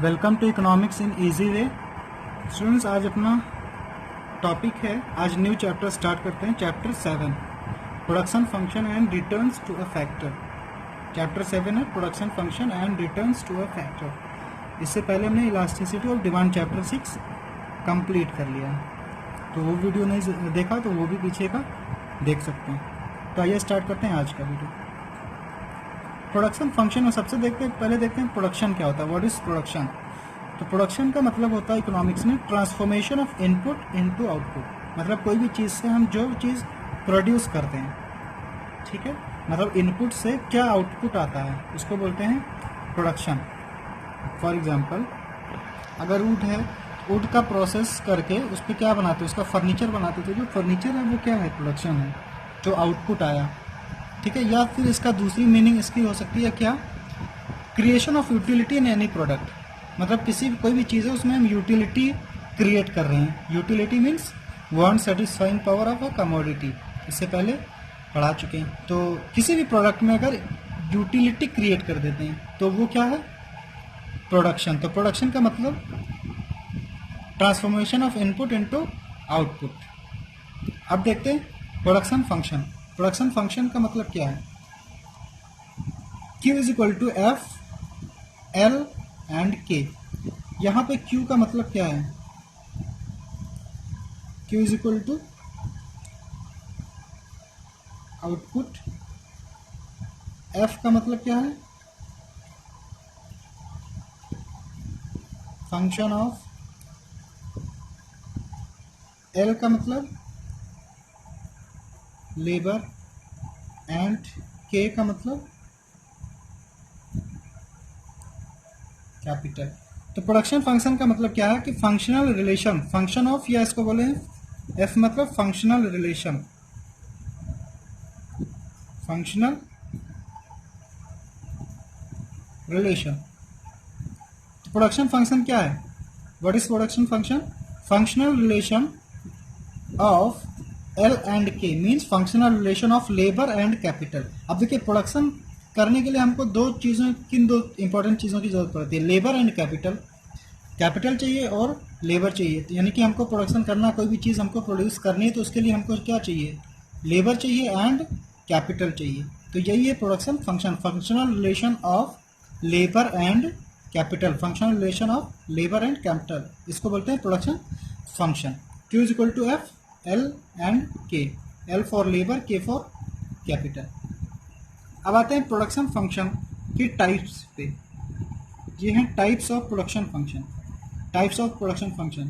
Welcome to economics in easy way. Students, आज अपना topic है, आज न्यू चैप्टर स्टार्ट करते हैं। Chapter 7 production function and returns to a factor. Chapter 7 है production function and returns to a factor. इससे पहले हमने इलास्टिसिटी और डिमांड चैप्टर 6 कंप्लीट कर लिया, तो वो वीडियो नहीं देखा तो वो भी पीछे का देख सकते हैं। तो आइए स्टार्ट करते हैं आज का वीडियो। प्रोडक्शन फंक्शन में सबसे पहले देखते हैं प्रोडक्शन क्या होता है। What is production? तो प्रोडक्शन का मतलब होता है इकोनॉमिक्स में transformation of input into output. मतलब कोई भी चीज़ से हम जो चीज़ प्रोड्यूस करते हैं, ठीक है, मतलब इनपुट से क्या आउटपुट आता है उसको बोलते हैं प्रोडक्शन। फॉर एग्जांपल, अगर वुड है, वुड का प्रोसेस करके उस पर क्या बनाते हैं, उसका फर्नीचर बनाते थे। जो फर्नीचर है वो क्या है? प्रोडक्शन है, जो आउटपुट आया, ठीक है। या फिर इसका दूसरी मीनिंग इसकी हो सकती है क्या? Creation of utility in any product. मतलब कोई भी चीज़ है उसमें हम यूटिलिटी क्रिएट कर रहे हैं। Utility means want satisfying power of a commodity. इससे पहले पढ़ा चुके हैं। तो किसी भी प्रोडक्ट में अगर यूटिलिटी क्रिएट कर देते हैं तो वो क्या है? प्रोडक्शन। तो प्रोडक्शन का मतलब transformation of input into output. अब देखते हैं प्रोडक्शन फंक्शन। प्रोडक्शन फंक्शन का मतलब क्या है? Q is equal to F L and K. यहाँ पे Q का मतलब क्या है? Q is equal to output. F का मतलब क्या है? Function of. L का मतलब लेबर एंड K का मतलब कैपिटल। तो प्रोडक्शन फंक्शन का मतलब क्या है कि फंक्शनल रिलेशन, फंक्शन ऑफ, या इसको बोले एफ मतलब फंक्शनल रिलेशन, फंक्शनल रिलेशन। तो प्रोडक्शन फंक्शन क्या है? What is production function? Functional relation of L and K means functional relation of labour and capital. अब देखिए, प्रोडक्शन करने के लिए हमको किन दो इंपॉर्टेंट चीज़ों की जरूरत पड़ती है? Labour and capital. कैपिटल चाहिए और लेबर चाहिए। यानी कि हमको प्रोडक्शन करना, कोई भी चीज़ हमको प्रोड्यूस करनी है तो उसके लिए हमको क्या चाहिए? लेबर चाहिए एंड कैपिटल चाहिए। तो यही है production function, functional relation of labour and capital, functional relation of labour and capital, इसको बोलते हैं production function. Q is equal to F L and K. L for labour, K for capital. अब आते हैं प्रोडक्शन फंक्शन की types पे। ये हैं types of production function. Types of production function.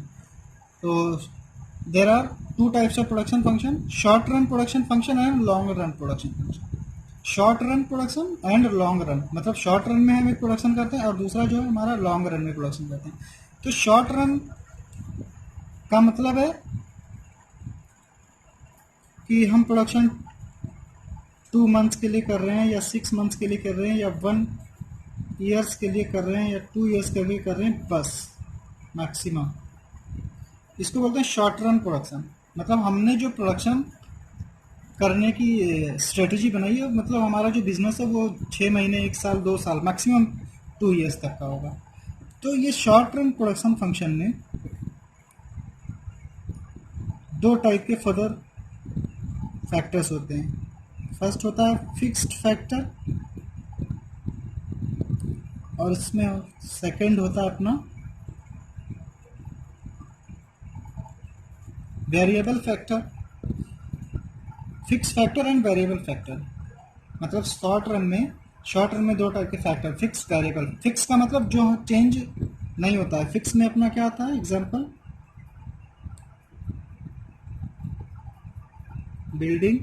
तो there are two types of production function, short run production function and long run production function. Short run production and long run, मतलब short run में हम एक production करते हैं और दूसरा जो है हमारा लॉन्ग रन में प्रोडक्शन करते हैं। तो शॉर्ट रन का मतलब है कि हम प्रोडक्शन 2 मंथ्स के लिए कर रहे हैं, या 6 मंथ्स के लिए कर रहे हैं, या 1 ईयर्स के लिए कर रहे हैं, या 2 ईयर्स के लिए कर रहे हैं, बस मैक्सिमम। इसको बोलते हैं शॉर्ट रन प्रोडक्शन। मतलब हमने जो प्रोडक्शन करने की स्ट्रेटजी बनाई है, मतलब हमारा जो बिजनेस है वो 6 महीने, 1 साल, 2 साल, मैक्सिमम 2 ईयर्स तक का होगा। तो ये शॉर्ट रन प्रोडक्शन फंक्शन में 2 टाइप के फर्दर फैक्टर्स होते हैं। फर्स्ट होता है फिक्स्ड फैक्टर और इसमें सेकंड होता है अपना variable factor. Fix factor and variable factor, मतलब शॉर्ट रन में 2 टाइप के फैक्टर, फिक्स, वेरिएबल। फिक्स का मतलब जो चेंज नहीं होता है। फिक्स में अपना क्या आता है? Example, building,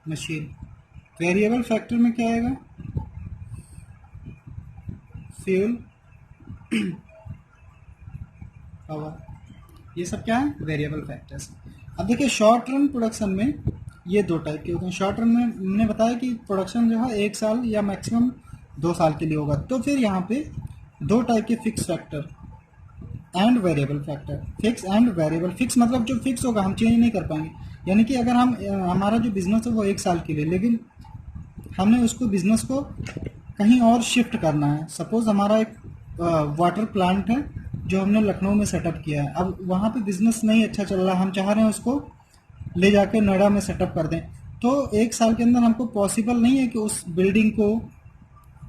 machine. Variable factor में क्या आएगा? Fuel, power. ये सब क्या है? Variable factors. अब देखिए, शॉर्ट रन प्रोडक्शन में ये 2 टाइप के होते हैं। शॉर्ट रन में हमने बताया कि प्रोडक्शन जो है 1 साल या मैक्सिमम 2 साल के लिए होगा। तो फिर यहाँ पे 2 टाइप के fix factor and variable factor. Fix and variable. Fix मतलब जो फिक्स होगा, हम चेंज नहीं कर पाएंगे। यानी कि अगर हम हमारा जो बिजनेस है वो 1 साल के लिए, लेकिन हमने उसको बिजनेस को कहीं और शिफ्ट करना है, सपोज हमारा एक वाटर प्लांट है जो हमने लखनऊ में सेटअप किया है, अब वहाँ पे बिजनेस नहीं अच्छा चल रहा, हम चाह रहे हैं उसको ले जाके नोएडा में सेटअप कर दें, तो 1 साल के अंदर हमको पॉसिबल नहीं है कि उस बिल्डिंग को,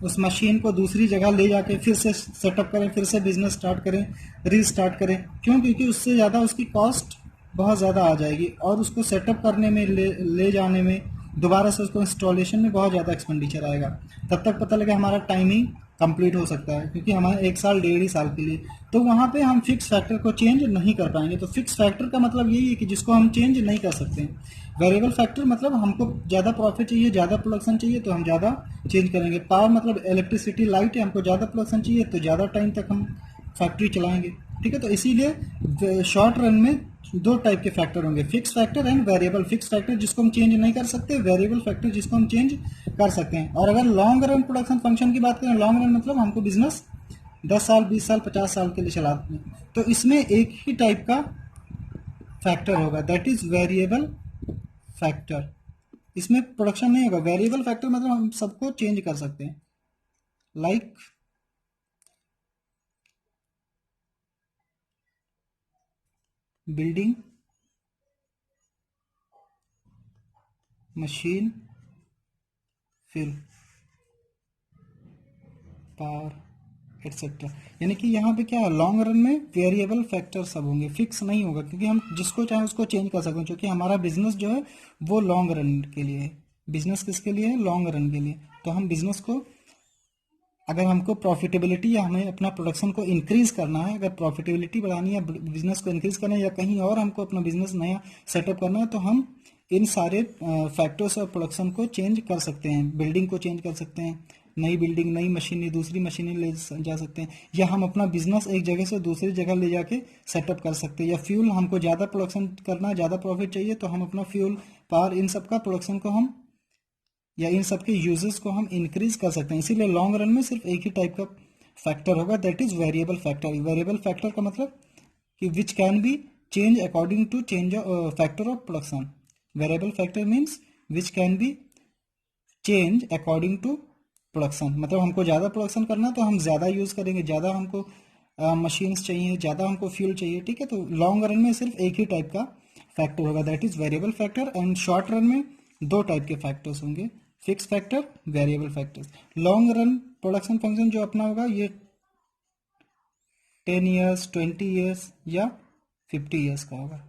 उस मशीन को दूसरी जगह ले जाके फिर से सेटअप करें, फिर से बिजनेस स्टार्ट करें, रीस्टार्ट करें। क्यों? क्योंकि उससे ज़्यादा उसकी कॉस्ट बहुत ज़्यादा आ जाएगी और उसको सेटअप करने में, ले जाने में, दोबारा से उसको इंस्टॉलेशन में बहुत ज़्यादा एक्सपेंडिचर आएगा। तब तक पता लगे हमारा टाइमिंग कंप्लीट हो सकता है, क्योंकि हमारे 1 साल 1.5 साल के लिए, तो वहाँ पे हम फिक्स फैक्टर को चेंज नहीं कर पाएंगे। तो फिक्स फैक्टर का मतलब यही है कि जिसको हम चेंज नहीं कर सकते। वेरिएबल फैक्टर मतलब हमको ज़्यादा प्रॉफिट चाहिए, ज़्यादा प्रोडक्शन चाहिए तो हम ज़्यादा चेंज करेंगे। पावर मतलब इलेक्ट्रिसिटी, लाइट है, हमको ज़्यादा प्रोडक्शन चाहिए तो ज़्यादा टाइम तक हम फैक्ट्री चलाएंगे। ठीक है, तो इसीलिए शॉर्ट रन में 2 टाइप के फैक्टर होंगे, fix factor and variable. Fix factor जिसको हम चेंज नहीं कर सकते, वेरिएबल फैक्टर जिसको हम चेंज कर सकते हैं। और अगर लॉन्ग रन प्रोडक्शन फंक्शन की बात करें, लॉन्ग रन मतलब हमको बिजनेस 10 साल, 20 साल, 50 साल के लिए चलाते हैं, तो इसमें एक ही टाइप का फैक्टर होगा, दैट इज वेरिएबल फैक्टर। इसमें प्रोडक्शन नहीं होगा। वेरिएबल फैक्टर मतलब हम सबको चेंज कर सकते हैं, लाइक बिल्डिंग, मशीन, फिर पावर एटसेट्रा। यानी कि यहाँ पे क्या है, लॉन्ग रन में वेरिएबल फैक्टर सब होंगे, फिक्स नहीं होगा, क्योंकि हम जिसको चाहे उसको चेंज कर सकते हैं, क्योंकि हमारा बिजनेस जो है वो लॉन्ग रन के लिए है। बिजनेस किसके लिए है? लॉन्ग रन के लिए। तो हम बिजनेस को, अगर हमको प्रॉफिटेबिलिटी या हमें अपना प्रोडक्शन को इंक्रीज करना है, अगर प्रॉफिटेबिलिटी बढ़ानी है, बिजनेस को इंक्रीज करना है, या कहीं और हमको अपना बिजनेस नया सेटअप करना है, तो हम इन सारे फैक्टर्स और प्रोडक्शन को चेंज कर सकते हैं। बिल्डिंग को चेंज कर सकते हैं, नई बिल्डिंग, नई मशीनरी, दूसरी मशीनरी ले जा सकते हैं, या हम अपना बिजनेस एक जगह से दूसरी जगह ले जाके सेटअप कर सकते हैं। या फ्यूल, हमको ज़्यादा प्रोडक्शन करना है, ज़्यादा प्रॉफिट चाहिए, तो हम अपना फ्यूल, पावर, इन सब का प्रोडक्शन को हम, या इन सब के यूजेस को हम इंक्रीज कर सकते हैं। इसीलिए लॉन्ग रन में सिर्फ एक ही टाइप का फैक्टर होगा, that is variable factor. Variable factor का मतलब कि which can be change according to change factor of production. Variable factor means which can be change according to production. मतलब हमको ज़्यादा प्रोडक्शन करना है तो हम ज़्यादा यूज़ करेंगे, ज़्यादा हमको मशीन्स चाहिए, ज़्यादा हमको फ्यूल चाहिए। ठीक है, तो लॉन्ग रन में सिर्फ एक ही टाइप का फैक्टर होगा, that is variable factor. And short run में 2 टाइप के फैक्टर्स होंगे, fix factor, variable factors. Long run production function जो अपना होगा ये 10 ईयर्स, 20 ईयर्स या 50 ईयर्स का होगा।